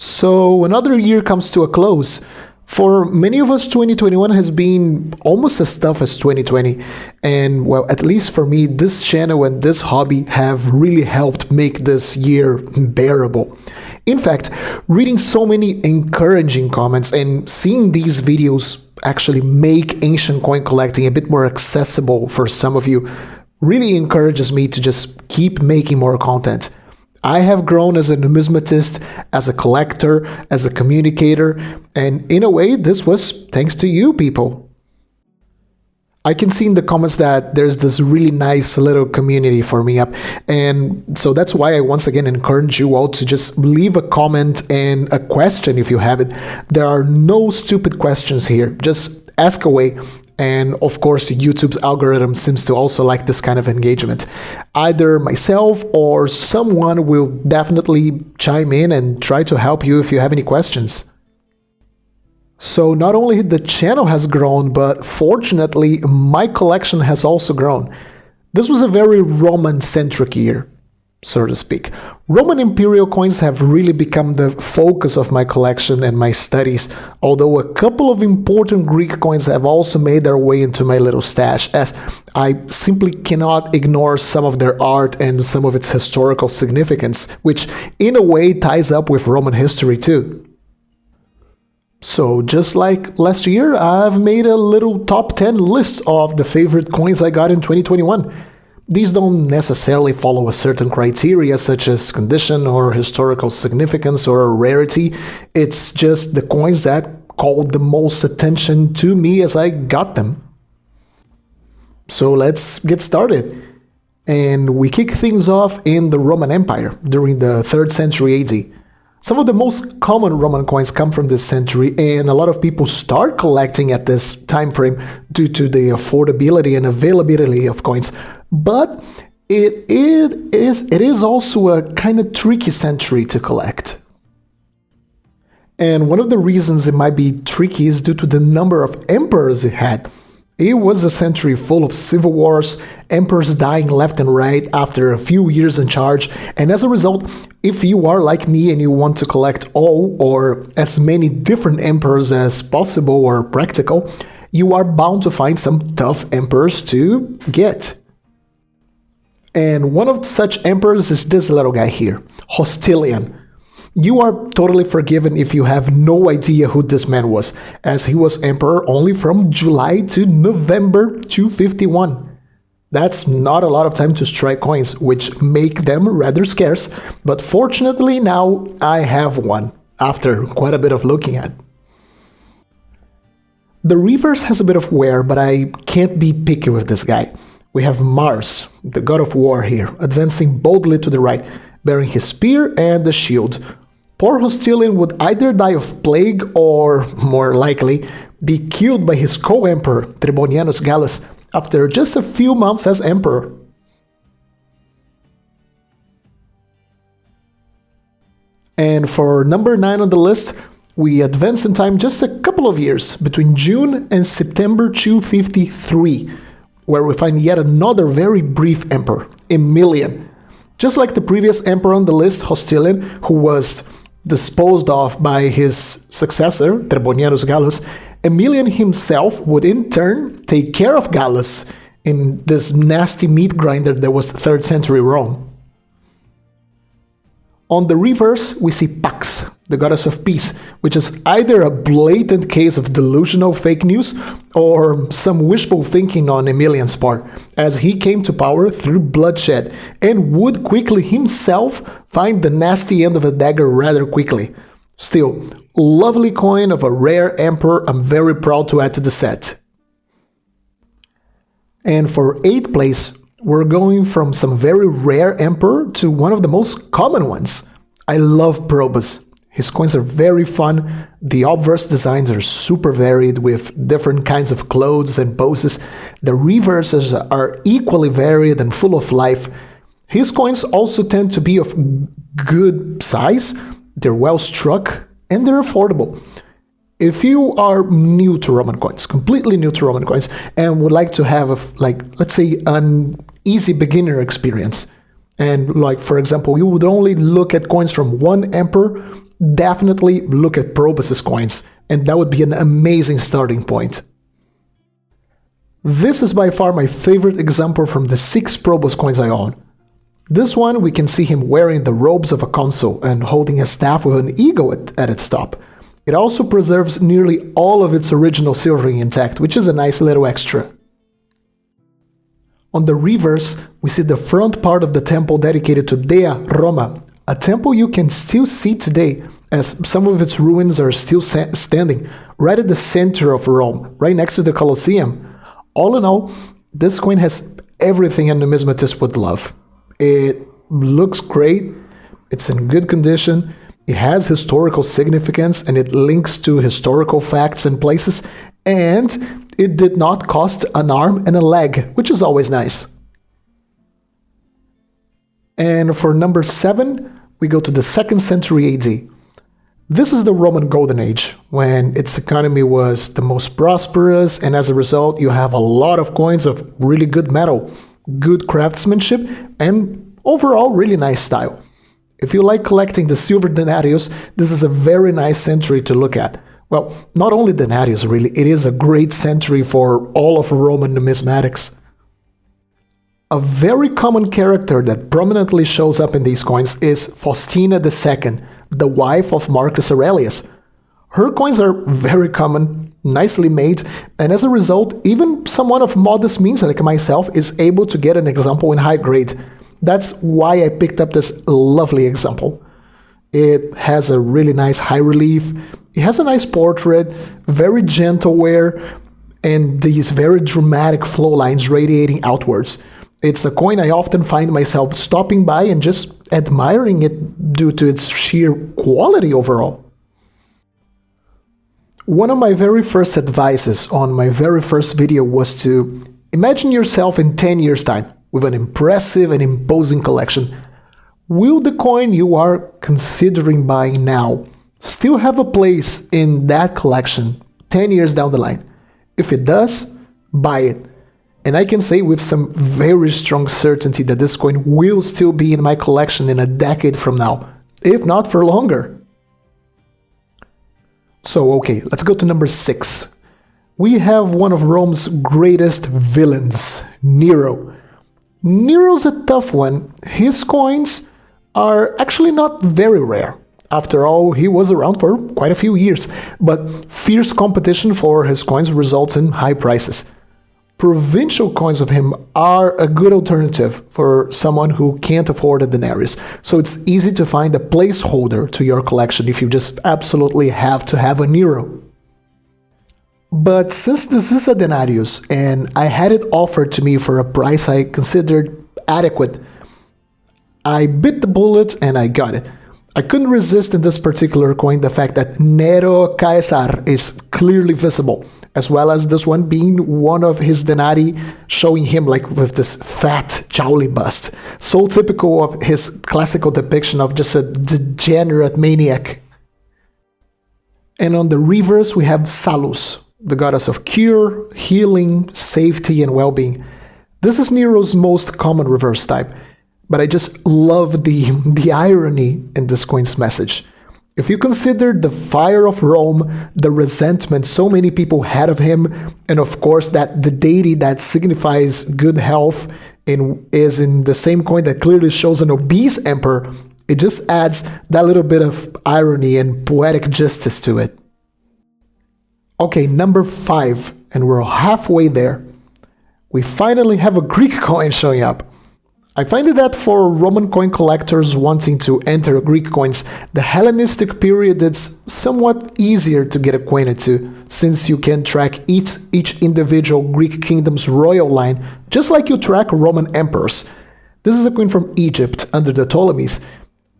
So another year comes to a close. For many of us, 2021 has been almost as tough as 2020. And well, at least for me, this channel and this hobby have really helped make this year bearable. In fact, reading so many encouraging comments and seeing these videos actually make ancient coin collecting a bit more accessible for some of you really encourages me to just keep making more content. I have grown as a numismatist, as a collector, as a communicator, and in a way, this was thanks to you people. I can see in the comments that there's this really nice little community for me up, and so that's why I once again encourage you all to just leave a comment and a question if you have it. There are no stupid questions here, just ask away. And of course, YouTube's algorithm seems to also like this kind of engagement. Either myself or someone will definitely chime in and try to help you if you have any questions. So not only the channel has grown, but fortunately, my collection has also grown. This was a very Roman-centric year, so to speak. Roman imperial coins have really become the focus of my collection and my studies, although a couple of important Greek coins have also made their way into my little stash, as I simply cannot ignore some of their art and some of its historical significance, which in a way ties up with Roman history too. So just like last year, I've made a little top 10 list of the favorite coins I got in 2021. These don't necessarily follow a certain criteria such as condition or historical significance or rarity. It's just the coins that called the most attention to me as I got them. So let's get started. And we kick things off in the Roman Empire during the 3rd century AD. Some of the most common Roman coins come from this century, and a lot of people start collecting at this time frame due to the affordability and availability of coins. But it is also a kind of tricky century to collect. And one of the reasons it might be tricky is due to the number of emperors it had. It was a century full of civil wars, emperors dying left and right after a few years in charge, and as a result, if you are like me and you want to collect all or as many different emperors as possible or practical, you are bound to find some tough emperors to get. And one of such emperors is this little guy here, HOSTILIAN. You are totally forgiven if you have no idea who this man was, as he was emperor only from July to November 251. That's not a lot of time to strike coins, which make them rather scarce, but fortunately now I have one, after quite a bit of looking at. The reverse has a bit of wear, but I can't be picky with this guy. We have Mars, the god of war here, advancing boldly to the right, bearing his spear and a shield. Poor HOSTILIAN would either die of plague or, more likely, be killed by his co-emperor, Trebonianus Gallus, after just a few months as emperor. And for number 9 on the list, we advance in time just a couple of years, between June and September 253, where we find yet another very brief emperor, AEMILIAN. Just like the previous emperor on the list, HOSTILIAN, who was disposed of by his successor, Trebonianus Gallus, AEMILIAN himself would in turn take care of Gallus in this nasty meat grinder that was 3rd century Rome. On the reverse, we see Pax, the goddess of peace, which is either a blatant case of delusional fake news or some wishful thinking on AEMILIAN's part, as he came to power through bloodshed and would quickly himself find the nasty end of a dagger rather quickly. Still, lovely coin of a rare emperor I'm very proud to add to the set. And for 8th place, we're going from some very rare emperor to one of the most common ones. I love Probus. His coins are very fun, the obverse designs are super varied with different kinds of clothes and poses, the reverses are equally varied and full of life. His coins also tend to be of good size, they're well struck, and they're affordable. If you are new to Roman coins, completely new to Roman coins, and would like to have, let's say, an easy beginner experience, and for example, you would only look at coins from one emperor, definitely look at Probus's coins, and that would be an amazing starting point. This is by far my favorite example from the 6 Probus coins I own. This one, we can see him wearing the robes of a consul and holding a staff with an eagle at its top. It also preserves nearly all of its original silvering intact, which is a nice little extra. On the reverse, we see the front part of the temple dedicated to Dea Roma, a temple you can still see today, as some of its ruins are still standing right at the center of Rome, right next to the Colosseum. All in all, this coin has everything a numismatist would love. It looks great, it's in good condition, it has historical significance, and it links to historical facts and places, and it did not cost an arm and a leg, which is always nice. And for number 7, we go to the 2nd century AD. This is the Roman Golden Age, when its economy was the most prosperous, and as a result, you have a lot of coins of really good metal, good craftsmanship, and overall really nice style. If you like collecting the silver denarius, this is a very nice century to look at. Well, not only denarius really, it is a great century for all of Roman numismatics. A very common character that prominently shows up in these coins is Faustina II, the wife of Marcus Aurelius. Her coins are very common, nicely made, and as a result, even someone of modest means like myself is able to get an example in high grade. That's why I picked up this lovely example. It has a really nice high relief, it has a nice portrait, very gentle wear, and these very dramatic flow lines radiating outwards. It's a coin I often find myself stopping by and just admiring it due to its sheer quality overall. One of my very first advices on my very first video was to imagine yourself in 10 years' time with an impressive and imposing collection. Will the coin you are considering buying now still have a place in that collection 10 years down the line? If it does, buy it. And I can say with some very strong certainty that this coin will still be in my collection in a decade from now, if not for longer. So okay, let's go to number 6. We have one of Rome's greatest villains, Nero. Nero's a tough one. His coins are actually not very rare. After all, he was around for quite a few years, but fierce competition for his coins results in high prices. Provincial coins of him are a good alternative for someone who can't afford a denarius, so it's easy to find a placeholder to your collection if you just absolutely have to have a Nero. But since this is a denarius and I had it offered to me for a price I considered adequate, I bit the bullet and I got it. I couldn't resist in this particular coin the fact that Nero Caesar is clearly visible, as well as this one being one of his denarii, showing him like with this fat jowly bust, so typical of his classical depiction of just a degenerate maniac. And on the reverse we have Salus, the goddess of cure, healing, safety, and well-being. This is Nero's most common reverse type, but I just love the irony in this coin's message. If you consider the fire of Rome, the resentment so many people had of him, and of course that the deity that signifies good health is in the same coin that clearly shows an obese emperor, it just adds that little bit of irony and poetic justice to it. Okay, number 5, and we're halfway there. We finally have a Greek coin showing up. I find it that for Roman coin collectors wanting to enter Greek coins, the Hellenistic period is somewhat easier to get acquainted to, since you can track each individual Greek kingdom's royal line, just like you track Roman emperors. This is a coin from Egypt under the Ptolemies.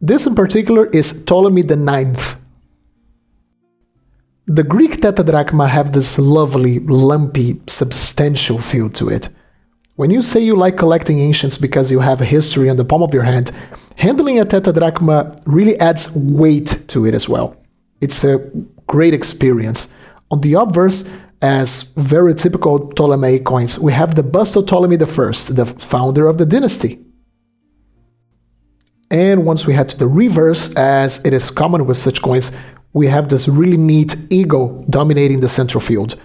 This in particular is Ptolemy IX. The Greek tetradrachma have this lovely, lumpy, substantial feel to it. When you say you like collecting ancients because you have a history on the palm of your hand, handling a tetradrachma really adds weight to it as well. It's a great experience. On the obverse, as very typical Ptolemaic coins, we have the bust of Ptolemy I, the founder of the dynasty. And once we head to the reverse, as it is common with such coins, we have this really neat eagle dominating the central field.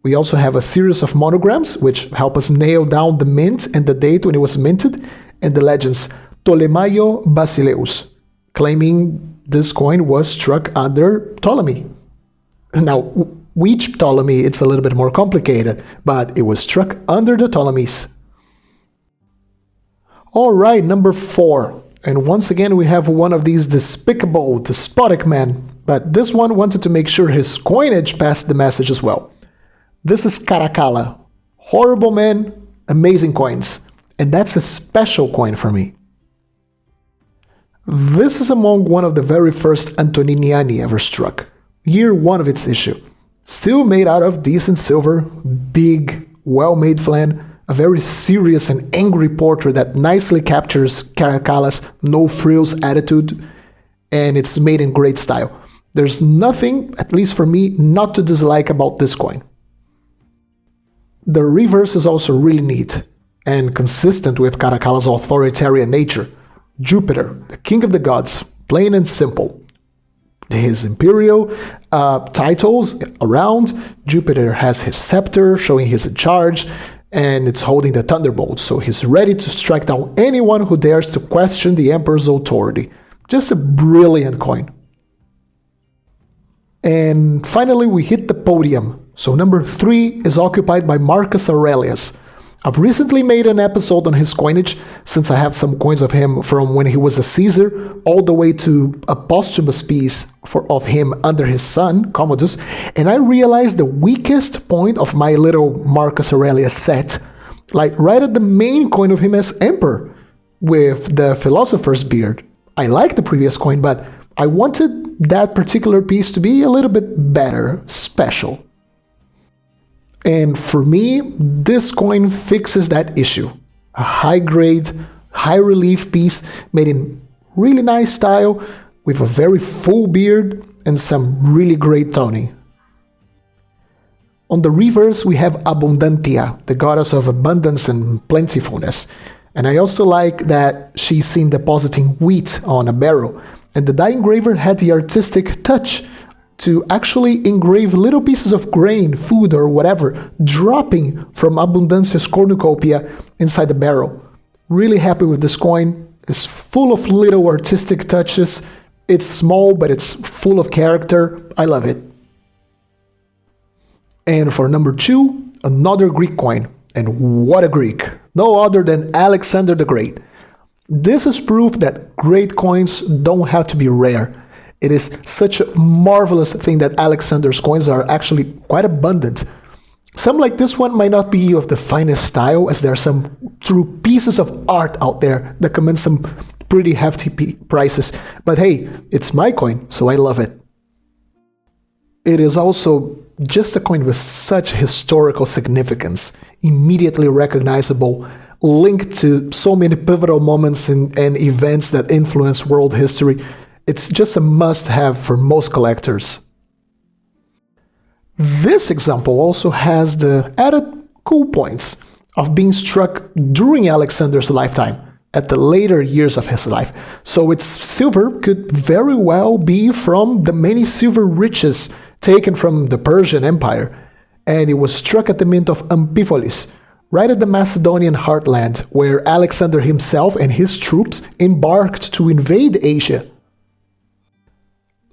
We also have a series of monograms, which help us nail down the mint and the date when it was minted, and the legends Ptolemaio Basileus, claiming this coin was struck under Ptolemy. Now, which Ptolemy, it's a little bit more complicated, but it was struck under the Ptolemies. Alright, number 4. And once again, we have one of these despicable, despotic men, but this one wanted to make sure his coinage passed the message as well. This is CARACALLA. Horrible man, amazing coins. And that's a special coin for me. This is among one of the very first Antoniniani ever struck. Year 1 of its issue. Still made out of decent silver, big, well-made flan, a very serious and angry portrait that nicely captures Caracalla's no-frills attitude, and it's made in great style. There's nothing, at least for me, not to dislike about this coin. The reverse is also really neat, and consistent with Caracalla's authoritarian nature. Jupiter, the king of the gods, plain and simple. His imperial titles around, Jupiter has his scepter, showing he's in charge, and it's holding the thunderbolt, so he's ready to strike down anyone who dares to question the emperor's authority. Just a brilliant coin. And finally, we hit the podium. So number 3 is occupied by Marcus Aurelius. I've recently made an episode on his coinage, since I have some coins of him from when he was a Caesar, all the way to a posthumous piece of him under his son, Commodus, and I realized the weakest point of my little Marcus Aurelius set, like right at the main coin of him as emperor, with the philosopher's beard. I like the previous coin, but I wanted that particular piece to be a little bit better, special. And for me, this coin fixes that issue. A high-grade, high-relief piece made in really nice style, with a very full beard and some really great toning. On the reverse, we have Abundantia, the goddess of abundance and plentifulness. And I also like that she's seen depositing wheat on a barrel. And the die engraver had the artistic touch to actually engrave little pieces of grain, food, or whatever, dropping from Abundancia's cornucopia inside the barrel. Really happy with this coin. It's full of little artistic touches. It's small, but it's full of character. I love it. And for number 2, another Greek coin. And what a Greek! No other than Alexander the Great. This is proof that great coins don't have to be rare. It is such a marvelous thing that Alexander's coins are actually quite abundant. Some like this one might not be of the finest style, as there are some true pieces of art out there that command some pretty hefty prices. But hey, it's my coin, so I love it. It is also just a coin with such historical significance, immediately recognizable, linked to so many pivotal moments and events that influence world history. It's just a must-have for most collectors. This example also has the added cool points of being struck during Alexander's lifetime, at the later years of his life. So its silver could very well be from the many silver riches taken from the Persian Empire, and it was struck at the mint of Amphipolis, right at the Macedonian heartland, where Alexander himself and his troops embarked to invade Asia.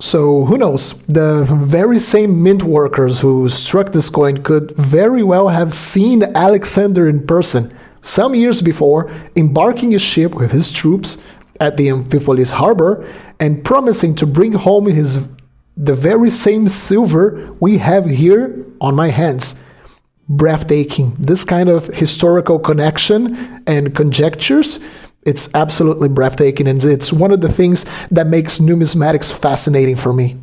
So who knows, the very same mint workers who struck this coin could very well have seen Alexander in person some years before, embarking a ship with his troops at the Amphipolis harbor and promising to bring home the very same silver we have here on my hands. Breathtaking. This kind of historical connection and conjectures, it's absolutely breathtaking, and it's one of the things that makes numismatics fascinating for me.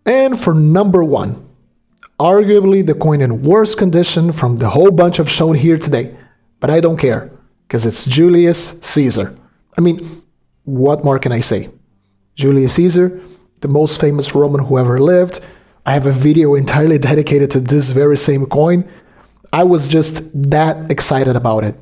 And for number 1, arguably the coin in worst condition from the whole bunch I've shown here today, but I don't care, because it's Julius Caesar. I mean, what more can I say? Julius Caesar, the most famous Roman who ever lived. I have a video entirely dedicated to this very same coin. I was just that excited about it.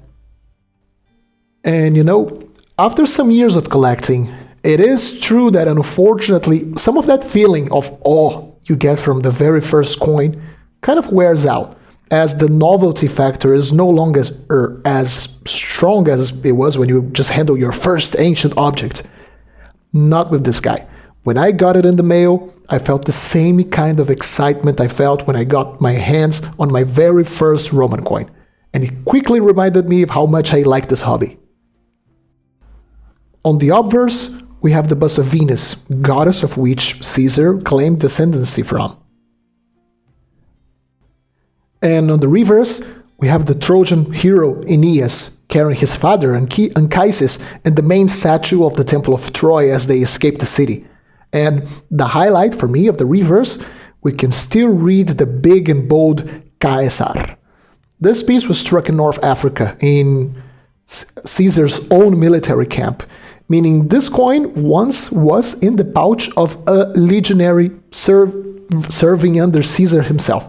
And you know, After some years of collecting, it is true that unfortunately some of that feeling of awe you get from the very first coin kind of wears out, as the novelty factor is no longer as strong as it was when you just handle your first ancient object. Not with this guy. When I got it in the mail, I felt the same kind of excitement I felt when I got my hands on my very first Roman coin, and it quickly reminded me of how much I like this hobby. On the obverse, we have the bust of Venus, goddess of which Caesar claimed descendancy from. And on the reverse, we have the Trojan hero Aeneas carrying his father Anchises and the main statue of the Temple of Troy as they escape the city. And the highlight for me of the reverse, we can still read the big and bold Caesar. This piece was struck in North Africa in Caesar's own military camp, meaning this coin once was in the pouch of a legionary serving under Caesar himself.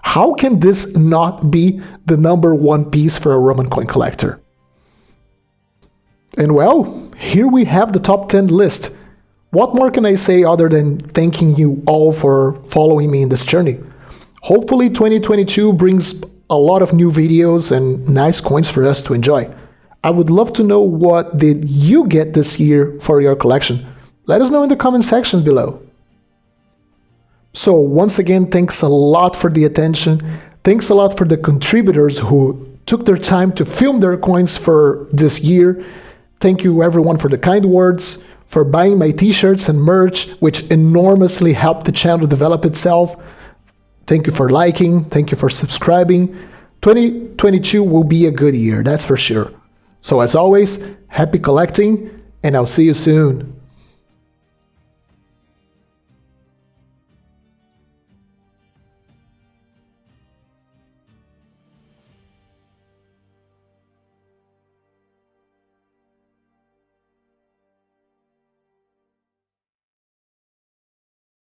How can this not be the #1 piece for a Roman coin collector? And well, here we have the top 10 list. What more can I say other than thanking you all for following me in this journey? Hopefully 2022 brings a lot of new videos and nice coins for us to enjoy. I would love to know what did you get this year for your collection. Let us know in the comment section below. So once again, thanks a lot for the attention. Thanks a lot for the contributors who took their time to film their coins for this year. Thank you everyone for the kind words, for buying my t-shirts and merch, which enormously helped the channel develop itself. Thank you for liking, thank you for subscribing. 2022 will be a good year, that's for sure. So as always, happy collecting, and I'll see you soon.